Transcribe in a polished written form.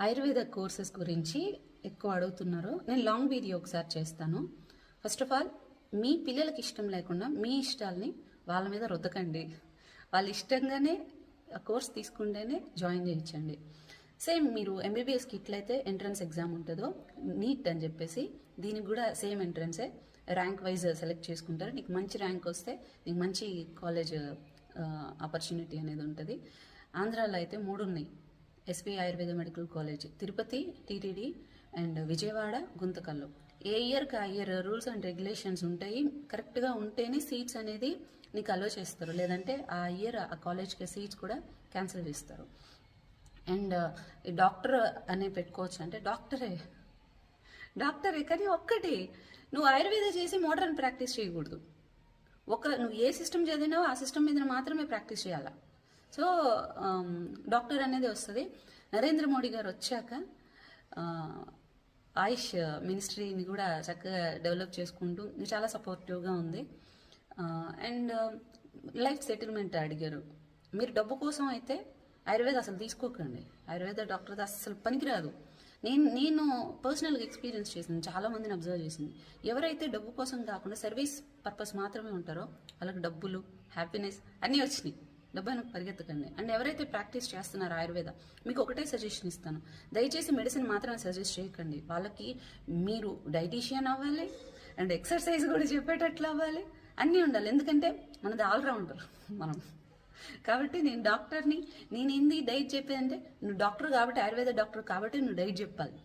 Ayurveda courses గురించి ఎక్కువ అడుగుతున్నారు. నేను లాంగ్ వీడియో ఒకసారి చేస్తాను. ఫస్ట్ ఆఫ్ ఆల్, మీ పిల్లలకి ఇష్టం లేకుండా మీ ఇష్టాలని వాళ్ళ మీద రుద్దకండి. వాళ్ళ ఇష్టంగానే కోర్స్ తీసుకుంటేనే జాయిన్ చేయించండి. సేమ్ మీరు ఎంబీబీఎస్కి ఇట్లయితే ఎంట్రన్స్ ఎగ్జామ్ ఉంటుందో, నీట్ అని చెప్పేసి దీనికి కూడా సేమ్ ఎంట్రన్సే. ర్యాంక్ వైజ్ సెలెక్ట్ చేసుకుంటారు. నీకు మంచి ర్యాంక్ వస్తే నీకు మంచి కాలేజ్ ఆపర్చునిటీ అనేది ఉంటుంది. ఆంధ్రాలో అయితే 3 ఉన్నాయి: SP Ayurveda medical college, Tirupati TTD, and Vijayawada Guntakal. ఏ ఇయర్కి ఆ ఇయర్ రూల్స్ అండ్ రెగ్యులేషన్స్ ఉంటాయి. కరెక్ట్గా ఉంటేనే సీట్స్ అనేది నీకు అలో చేస్తారు, లేదంటే ఆ ఇయర్ ఆ కాలేజ్కి సీట్స్ కూడా క్యాన్సిల్ చేస్తారు. అండ్ డాక్టర్ అనే పెట్టుకోవచ్చు అంటే డాక్టరే కానీ ఒక్కటి, నువ్వు ఆయుర్వేద చేసి మోడర్న్ ప్రాక్టీస్ చేయకూడదు. నువ్వు ఏ సిస్టమ్ చదివినావో ఆ సిస్టమ్ మీద మాత్రమే ప్రాక్టీస్ చేయాలా. సో డాక్టర్ అనేది వస్తుంది. నరేంద్ర మోడీ గారు వచ్చాక ఆయుష్ మినిస్ట్రీని కూడా చక్కగా డెవలప్ చేసుకుంటూ చాలా సపోర్టివ్గా ఉంది. అండ్ లైఫ్ సెటిల్మెంట్ అడిగారు. మీరు డబ్బు కోసం అయితే ఆయుర్వేద అసలు తీసుకోకండి. ఆయుర్వేద డాక్టర్ అసలు పనికిరాదు. నేను పర్సనల్గా ఎక్స్పీరియన్స్ చేసింది, చాలా మందిని అబ్జర్వ్ చేసింది. ఎవరైతే డబ్బు కోసం కాకుండా సర్వీస్ పర్పస్ మాత్రమే ఉంటారో వాళ్ళకి డబ్బులు, హ్యాపీనెస్ అన్నీ వచ్చినాయి. డబ్బు అని పరిగెత్తకండి. అండ్ ఎవరైతే ప్రాక్టీస్ చేస్తున్నారో ఆయుర్వేద, మీకు ఒకటే సజెషన్ ఇస్తాను: దయచేసి మెడిసిన్ మాత్రమే సజెస్ట్ చేయకండి. వాళ్ళకి మీరు డైటీషియన్ అవ్వాలి, అండ్ ఎక్సర్సైజ్ కూడా చెప్పేటట్లు అవ్వాలి, అన్నీ ఉండాలి. ఎందుకంటే మనది ఆల్రౌండర్ మనం. కాబట్టి నేను డాక్టర్ని, నేను ఏంది డైట్ చెప్పేదంటే, నువ్వు డాక్టర్ కాబట్టి, ఆయుర్వేద డాక్టర్ కాబట్టి నువ్వు డైట్ చెప్పాలి.